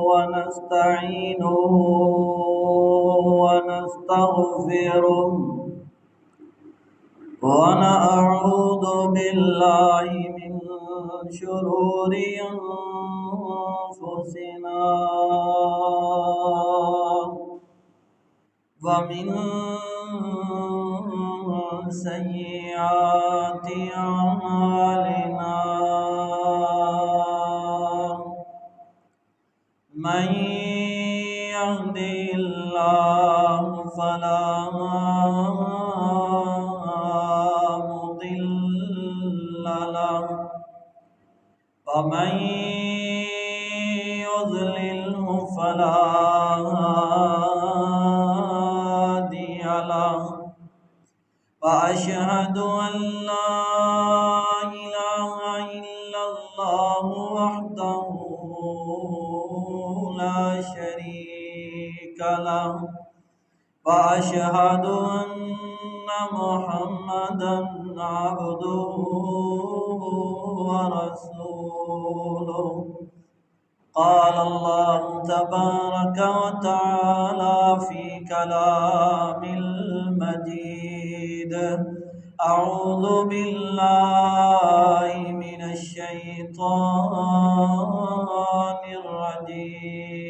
ونستعينه ونستغفره ونعوذ بالله من شرور أنفسنا ومن سيئات أعمالنا من يهده الله فلا مضل له ومن يضلله فلا هادي له وأشهد أن لا إله إلا الله وحده لا شريك له وأشهد أن محمدا عبده ورسوله قال الله تبارك وتعالى في كلام المجيد أعوذ بالله من الشيطان الرجيم